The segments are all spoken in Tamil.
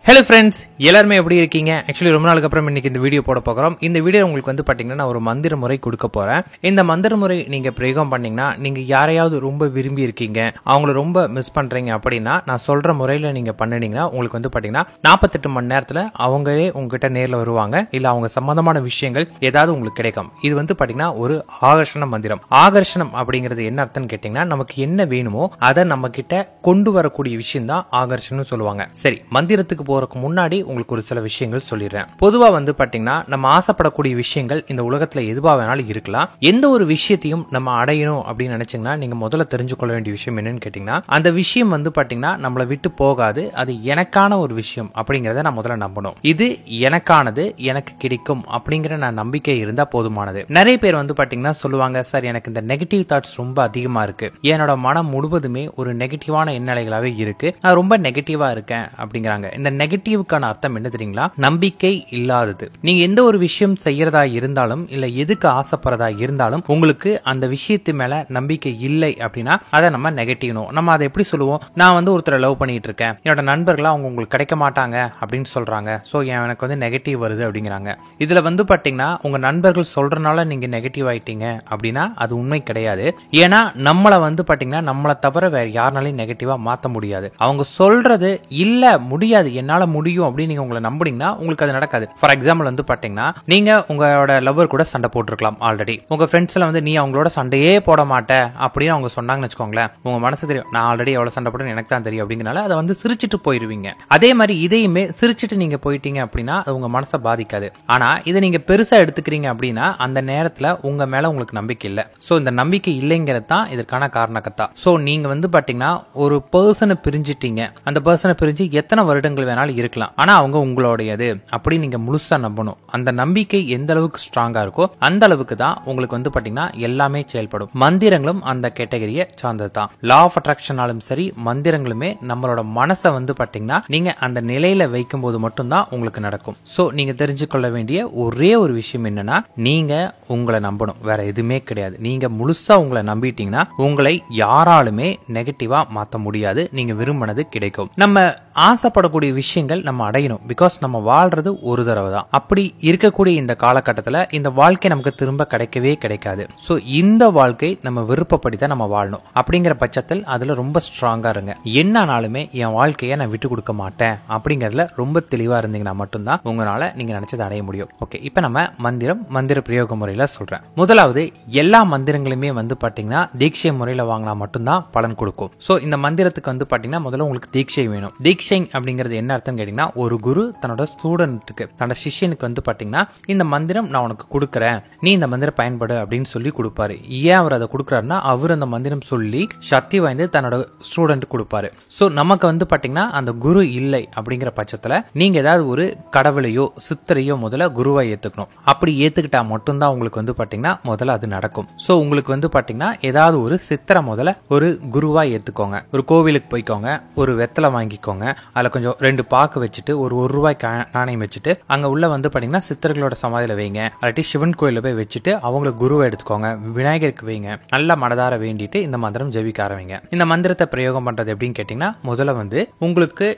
ஹலோ ஃப்ரெண்ட்ஸ், எல்லாருமே எப்படி இருக்கீங்க? ஆக்சுவலி ரொம்ப நாளுக்கு அப்புறம் இன்னைக்கு இந்த வீடியோ போட போகிறோம். இந்த வீடியோ உங்களுக்கு வந்து பார்த்தீங்கன்னா நான் ஒரு மந்திர முறை கொடுக்க போகிறேன். இந்த மந்திர முறை நீங்கள் பிரயோகம் பண்ணீங்கன்னா நீங்கள் யாரையாவது ரொம்ப விரும்பி இருக்கீங்க, அவங்கள ரொம்ப மிஸ் பண்ணுறீங்க அப்படின்னா நான் சொல்கிற முறையில் நீங்கள் பண்ணினீங்கன்னா உங்களுக்கு வந்து பார்த்தீங்கன்னா 48 மணி நேரத்தில் அவங்களே உங்ககிட்ட நேரில் வருவாங்க. இல்லை அவங்க சம்பந்தமான விஷயங்கள் ஏதாவது உங்களுக்கு கிடைக்கும். இது வந்து பார்த்தீங்கன்னா ஒரு ஆகர்ஷண மந்திரம். ஆகர்ஷணம் அப்படிங்கிறது என்ன அர்த்தம்னு கேட்டிங்கன்னா நமக்கு என்ன வேணுமோ அதை நம்ம கிட்ட கொண்டு வரக்கூடிய விஷயம் தான் ஆகர்ஷணம் சொல்லுவாங்க. சரி, மந்திரத்துக்கு போறதுக்கு முன்னாடி உங்களுக்கு ஒரு சில விஷயங்கள் சொல்லிடுறேன். பொதுவா வந்து பாத்தீங்கன்னா நம்ம ஆசைப்படக்கூடிய விஷயங்கள் இந்த உலகத்துல எதுவா வேணாலும் இருக்கலாம். எந்த ஒரு விஷயத்தையும் நம்ம அடையணும் அப்படின்னு நினைச்சீங்கன்னா நீங்க முதல்ல தெரிஞ்சு கொள்ள வேண்டிய விஷயம் என்னன்னு கேட்டீங்கன்னா அந்த விஷயம் வந்து பாத்தீங்கன்னா நம்மளை விட்டு போகாது. அது எனக்கான ஒரு விஷயம் அப்படிங்கறத நான் முதல்ல நம்பணும். இது எனக்கானது, எனக்கு கிடைக்கும் அப்படிங்கிற நான் நம்பிக்கை இருந்தா போதுமானது. நிறைய பேர் வந்து பாத்தீங்கன்னா சொல்லுவாங்க, சார் எனக்கு இந்த நெகட்டிவ் தாட்ஸ் ரொம்ப அதிகமா இருக்கு, என்னோட மனம் முழுவதுமே ஒரு நெகட்டிவான எண்ணலைகளாவே இருக்கு, நான் ரொம்ப நெகட்டிவா இருக்கேன் அப்படிங்கிறாங்க. இந்த நெகட்டிவ்க்கான அர்த்தம் என்ன தெரியுங்களா? நம்பிக்கை இல்லாதது. நீங்க எந்த ஒரு விஷயம் செய்யறதா இருந்தாலும் இல்ல எதுக்கு ஆசைப்படுறதா இருந்தாலும் உங்களுக்கு அந்த விஷயத்து மேல நம்பிக்கை இல்லை அப்படின்னா அதை நம்ம நெகட்டிவ்னோ. நம்ம அதை எப்படி சொல்லுவோம்? நான் வந்து ஒருத்தரை லவ் பண்ணிட்டு இருக்கேன், என்னோட நண்பர்களா அவங்க உங்களுக்கு கிடைக்க மாட்டாங்க அப்படின்னு சொல்றாங்க, சோ எனக்கு வந்து நெகட்டிவ் வருது அப்படிங்கிறாங்க. இதுல வந்து பாத்தீங்கன்னா உங்க நண்பர்கள் சொல்றனால நீங்க நெகட்டிவ் ஆயிட்டீங்க அப்படின்னா அது உண்மை கிடையாது. ஏன்னா நம்மள வந்து பாத்தீங்கன்னா நம்மளை தவிர வேற யாருனாலையும் நெகட்டிவா மாத்த முடியாது. அவங்க சொல்றது இல்ல முடியாது, என்னால முடியும் அப்படின்னு நீங்க உங்களை நம்புனீங்கன்னா உங்களுக்கு அது நடக்காது. ஃபார் எக்ஸாம்பிள் வந்து பாத்தீங்கன்னா நீங்க உங்களோட லவ்வர் கூட சண்டை போட்டுருக்கலாம். ஆல்ரெடி உங்க ஃப்ரெண்ட்ஸ்ல வந்து நீ அவங்களோட சண்டையே போட மாட்ட அப்படின்னு அவங்க சொன்னாங்கன்னு வச்சுக்கோங்களேன், உங்க மனசு தெரியும் நான் ஆல்ரெடி எவ்வளவு சண்டை போட்டேன்னு எனக்கு தான் தெரியும் அப்படிங்கறனால அதை வந்து சிரிச்சிட்டு போயிருவீங்க. அதே மாதிரி இதையுமே சிரிச்சிட்டு நீங்க போயிட்டீங்க அப்படின்னா அது உங்க மனசை பாதிக்காது. ஆனா இதை நீங்க பெருசா எடுத்துக்கிறீங்க அப்படின்னா அந்த நேரத்துல உங்க மேல உங்களுக்கு நம்பிக்கை இல்ல. சோ இந்த நம்பிக்கை இல்லைங்கிறது தான் இதற்கான காரணக்கத்தா. சோ நீங்க வந்து பாத்தீங்கன்னா ஒரு பர்சனை பிரிஞ்சிட்டீங்க, அந்த பர்சனை பிரிஞ்சு எத்தனை வருடங்கள் வேணாலும் இருக்கலாம், ஆனா அவங்க உங்களுடையது அப்படி நீங்க முழுசா நம்பணும். அந்த நம்பிக்கை எந்த அளவுக்கு ஸ்ட்ராங்கா இருக்கோ அந்த அளவுக்கு தான் உங்களுக்கு வந்து பாத்தீங்கன்னா எல்லாமே செயல்படும். மந்திரங்களும் அந்த கேட்டகரியை சார்ந்தது தான். லா ஆஃப் அட்ராக்ஷனாலும் சரி, மந்திரங்களுமே நம்மளோட மனசை வந்து பாத்தீங்கன்னா நீங்க அந்த நிலையில வைக்கும் போது மட்டும்தான் உங்களுக்கு நடக்கும். சோ நீங்க தெரிஞ்சு கொள்ள வேண்டிய ஒரே ஒரு விஷயம் என்னன்னா நீங்க உங்களை நம்பணும், வேற எதுவுமே கிடையாது. நீங்க முழுசா உங்களை நம்பிட்டீங்கன்னா உங்களை யாராலுமே நெகட்டிவா மாத்த முடியாது. நீங்க விரும்பினது கிடைக்கும். நம்ம ஆசைப்படக்கூடிய விஷயங்கள் நம்ம அடையணும். பிகாஸ் நம்ம வாழ்றது ஒரு தடவை தான். அப்படி இருக்கக்கூடிய இந்த காலகட்டத்தில் இந்த வாழ்க்கை நமக்கு திரும்ப கிடைக்கவே கிடைக்காது. சோ இந்த வாழ்க்கை நம்ம விருப்பப்படி தான் நம்ம வாழணும். அப்படிங்கிற பட்சத்தில் அதுல ரொம்ப ஸ்ட்ராங்கா இருங்க. என்னானாலுமே என் வாழ்க்கையை நான் விட்டு கொடுக்க மாட்டேன் அப்படிங்கறதுல ரொம்ப தெளிவா இருந்தீங்கன்னா மட்டும்தான் உங்களால நீங்க நினைச்சதை அடைய முடியும். ஓகே, இப்ப நம்ம மந்திர பிரயோக முறையில சொல்றேன். முதலாவது, எல்லா மந்திரங்களுமே வந்து பாத்தீங்கன்னா தீட்சை முறையில வாங்கினா மட்டும்தான் பலன் கொடுக்கும். சோ இந்த மந்திரத்துக்கு வந்து பாத்தீங்கன்னா முதல்ல உங்களுக்கு தீட்சை வேணும். தீட்சை அப்படிங்கிறது என்ன அர்த்தம் கேட்டீங்கன்னா ஒரு குரு தன்னோட ஸ்டூடெண்ட்டுக்கு, தன்னோட சிஷ்யனுக்கு வந்து பாத்தீங்கன்னா இந்த மந்திரம் நான் உனக்கு கொடுக்கறேன், நீ இந்த மந்திரம் பயன்படு அப்படின்னு சொல்லி கொடுப்பாரு. ஏன் அவர் அதை கொடுக்கறாருன்னா அவர் அந்த மந்திரம் சொல்லி சக்தி வாய்ந்து தன்னோட ஸ்டூடெண்ட் கொடுப்பாரு. சோ நமக்கு வந்து பாத்தீங்கன்னா அந்த குரு இல்லை அப்படிங்கிற பட்சத்துல நீங்க ஏதாவது ஒரு கடவுளையோ சித்தரையோ முதல்ல குருவா ஏத்துக்கணும். அப்படி ஏத்துக்கிட்டா மட்டும்தான் உங்களுக்கு வந்து பாத்தீங்கன்னா முதல்ல அது நடக்கும். சோ உங்களுக்கு வந்து பாத்தீங்கன்னா ஏதாவது ஒரு சித்தரை முதல்ல ஒரு குருவா ஏத்துக்கோங்க. ஒரு கோவிலுக்கு போய்க்கோங்க, ஒரு வெத்தலை வாங்கிக்கோங்க, அதுல கொஞ்சம் 2 பாக்கு வச்சுட்டு ஒரு ₹1 நாணயம் வச்சுட்டு அங்க உள்ள வந்து பாத்தீங்கன்னா சித்தர்களோட சமாதியில வைங்க. அல்லாட்டி சிவன் கோயில போய் வச்சுட்டு அவங்கள குருவை எடுத்துக்கோங்க, விநாயகருக்கு வைங்க. நல்ல மனதார வேண்டிட்டு இந்த மந்திரம் ஜெபிக்க ஆரம்பிங்க. இந்த மந்திரத்தை பிரயோகம் பண்றது எப்படின்னு கேட்டீங்கன்னா முதல்ல வந்து உங்களுக்கு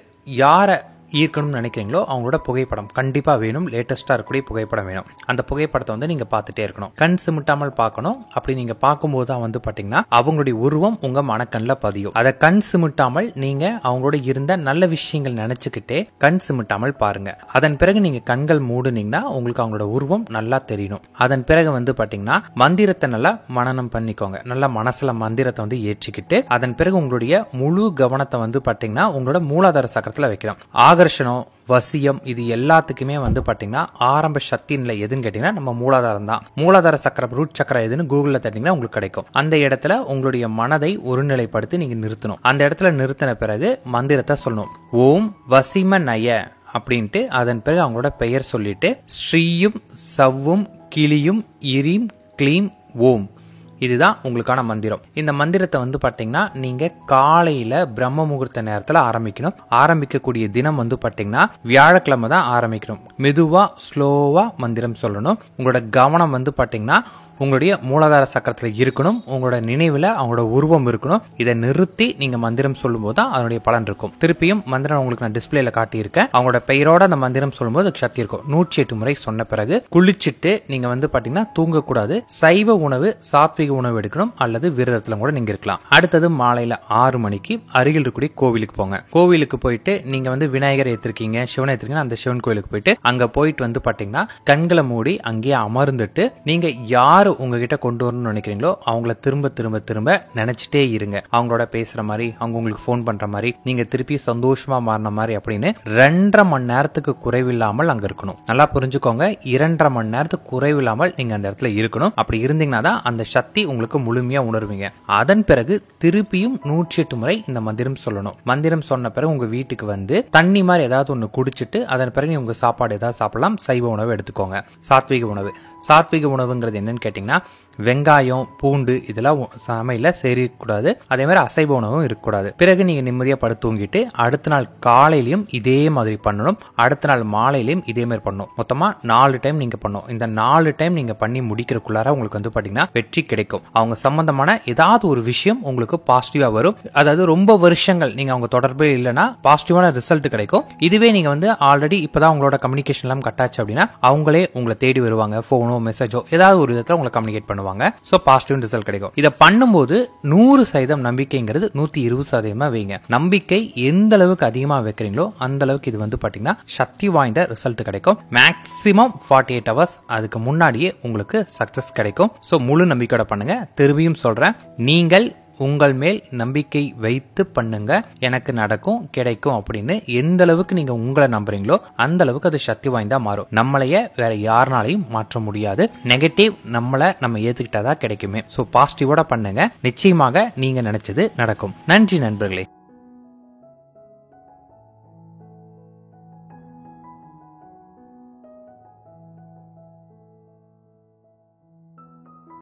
யார ஈர்க்கணும்னு நினைக்கிறீங்களோ அவங்களோட புகைப்படம் கண்டிப்பா வேணும். லேட்டஸ்டா இருக்கக்கூடிய புகைப்படம் வேணும். அந்த புகைப்படத்தை வந்து நீங்க பார்த்துட்டே இருக்கணும். கண் சிமிட்டாமல் பார்க்கணும். அப்படி நீங்க பார்க்கும்போது தான் வந்து பாத்தீங்கன்னா அவங்களுடைய உருவம் உங்க மனக்கண்ல பதியும். அதை கண் சிமிட்டாமல் நீங்க அவங்களோட இருந்த நல்ல விஷயங்கள் நினைச்சுக்கிட்டே கண் சிமிட்டாமல் பாருங்க. அதன் பிறகு நீங்க கண்கள் மூடுனீங்கன்னா உங்களுக்கு அவங்களோட உருவம் நல்லா தெரியணும். அதன் பிறகு வந்து பாத்தீங்கன்னா மந்திரத்தை நல்லா மனனம் பண்ணிக்கோங்க. நல்லா மனசுல மந்திரத்தை வந்து ஏற்றிக்கிட்டு அதன் பிறகு உங்களுடைய முழு கவனத்தை வந்து பாத்தீங்கன்னா உங்களோட மூலாதார சக்கரத்துல வைக்கணும். ஆகர்ஷணம், வசியம், இது எல்லாத்துக்குமே வந்து பாத்தீங்கன்னா ஆரம்ப சக்தி நிலை எதுன்னு கேட்டீங்கன்னா நம்ம மூலாதாரம் தான். மூலாதார சக்கரம், ரூட் சக்கரம் எதுன்னு கூகுள்ல தட்டிங்கன்னா உங்களுக்கு கிடைக்கும். அந்த இடத்துல உங்களுடைய மனதை ஒருநிலைப்படுத்தி நீங்க நிறுத்தணும். அந்த இடத்துல நிறுத்தின பிறகு மந்திரத்தை சொல்லணும். ஓம் வசிம நய அப்படின்ட்டு அதன் பிறகு அவங்களோட பெயர் சொல்லிட்டு ஸ்ரீயும் சவ்வும் கிளியும் இரிம் கிளீம் ஓம் இதுதான் உங்களுக்கான மந்திரம். இந்த மந்திரத்தை வந்து பாத்தீங்கன்னா நீங்க காலையில பிரம்ம முகூர்த்த நேரத்துல ஆரம்பிக்கணும். ஆரம்பிக்கக்கூடிய தினம் வந்து பாத்தீங்கன்னா வியாழக்கிழமை தான் ஆரம்பிக்கணும். மெதுவா ஸ்லோவா மந்திரம் சொல்லணும். உங்களோட கவனம் வந்து பாத்தீங்கன்னா உங்களுடைய மூலாதார சக்கரத்துல இருக்கணும். உங்களோட நினைவுல அவங்களோட உருவம் இருக்கணும். இதை நிறுத்தி நீங்க மந்திரம் சொல்லும் போது தான் அதனுடைய பலன் இருக்கும். திருப்பியும் மந்திரம் உங்களுக்கு நான் டிஸ்பிளேல காட்டியிருக்கேன். அவங்களோட பெயரோட அந்த மந்திரம் சொல்லும் போது சக்தி இருக்கும். 108 முறை சொன்ன பிறகு குளிச்சுட்டு நீங்க வந்து பாத்தீங்கன்னா தூங்கக்கூடாது. சைவ உணவு சாத்விக உணவு எடுக்கணும் அல்லது விரதத்துல கூட நீங்க இருக்கலாம். அடுத்தது மாலையில 6 மணிக்கு அருகில் இருக்கக்கூடிய கோவிலுக்கு போங்க. கோவிலுக்கு போயிட்டு நீங்க வந்து விநாயகர் ஏத்திருக்கீங்க, சிவனை ஏத்திருக்கீங்க, அந்த சிவன் கோவிலுக்கு போயிட்டு அங்க போயிட்டு வந்து பாத்தீங்கன்னா கண்களை மூடி அங்கேயே அமர்ந்துட்டு நீங்க யார் உங்ககிட்ட கொண்டு வரணும்னு நினைக்கிறீங்களோ அவங்கள திரும்ப திரும்ப திரும்ப நினைச்சிட்டே இருங்க. அவங்களோட பேசுற மாதிரி, அவங்க உங்களுக்கு போன் பண்ற மாதிரி, நீங்க திருப்பி சந்தோஷமா மாறின மாதிரி அப்படின்னு 2.5 மணி நேரத்துக்கு குறைவில்லாமல் அங்க இருக்கணும். நல்லா புரிஞ்சுக்கோங்க, 2.5 மணி நேரத்துக்கு குறைவில்லாமல் நீங்க அந்த இடத்துல இருக்கணும். அப்படி இருந்தீங்கன்னா தான் அந்த சக்தி உங்களுக்கு முழுமையா உணர்வீங்க. அதன் பிறகு திருப்பியும் 108 முறை இந்த மந்திரம் சொல்லணும். மந்திரம் சொன்ன பிறகு உங்க வீட்டுக்கு வந்து தண்ணி மாதிரி ஏதாவது ஒண்ணு குடிச்சிட்டு அதன் பிறகு உங்க சாப்பாடு ஏதாவது சாப்பிடலாம். சைவ உணவு எடுத்துக்கோங்க. சாத்விக உணவு, சாத்விக உணவுங்கிறது என்னன்னு கேட்டீங்கன்னா வெங்காயம் பூண்டு இதெல்லாம் சமையல சேரக்கூடாது. அதே மாதிரி அசைவ உணவும் இருக்கக்கூடாது. பிறகு நீங்க நிம்மதியா படுத்து தூங்கிட்டு அடுத்த நாள் காலையிலயும் இதே மாதிரி பண்ணணும். அடுத்த நாள் மாலையிலயும் இதே மாதிரி பண்ணணும். மொத்தமா 4 டைம் நீங்க பண்ணணும். இந்த 4 டைம் நீங்க பண்ணி முடிக்கிறதுக்குள்ளார உங்களுக்கு வந்து பாத்தீங்கன்னா வெற்றி கிடைக்கும். அவங்க சம்பந்தமான ஏதாவது ஒரு விஷயம் உங்களுக்கு பாசிட்டிவா வரும். அதாவது ரொம்ப வருஷங்கள் நீங்க அவங்க தொடர்பே இல்லைன்னா பாசிட்டிவான ரிசல்ட் கிடைக்கும். இதுவே நீங்க வந்து ஆல்ரெடி இப்பதான் உங்களோட கம்யூனிகேஷன் எல்லாம் கட்டாச்சு அப்படின்னா அவங்களே உங்களை தேடி வருவாங்க. போனோ மெசேஜோ ஏதாவது ஒரு விதத்துல உங்களை கம்யூனிகேட் பண்ணுவாங்க. சோ பாசிட்டிவ் ரிசல்ட் கிடைக்கும். இத பண்ணும்போது 100% நம்பிக்கைங்கிறது 120% வைங்க. நம்பிக்கை எந்த அளவுக்கு அதிகமா வைக்கிறீங்களோ அந்த அளவுக்கு இது வந்து பாத்தீங்கன்னா சக்தி வாய்ந்த ரிசல்ட் கிடைக்கும். மேக்ஸிமம் 48 ஹவர்ஸ் அதுக்கு முன்னாடியே உங்களுக்கு சக்சஸ் கிடைக்கும். சோ முழு நம்பிக்கையோட பண்ணுங்க. திரும்பியும் சொல்றேன், நீங்கள் உங்கள் மேல் நம்பிக்கை வைத்து பண்ணுங்க. எனக்கு நடக்கும் கிடைக்கும் அப்படின்னு எந்த அளவுக்கு நீங்க உங்களை நம்புறீங்களோ அந்த அளவுக்கு அது சக்தி வாய்ந்தா மாறும். நம்மளைய வேற யாருனாலையும் மாற்ற முடியாது. நெகட்டிவ் நம்ம ஏத்துக்கிட்டாதான் கிடைக்குமே. சோ பாசிட்டிவோட பண்ணுங்க. நிச்சயமாக நீங்க நினைச்சது நடக்கும். நன்றி நண்பர்களே.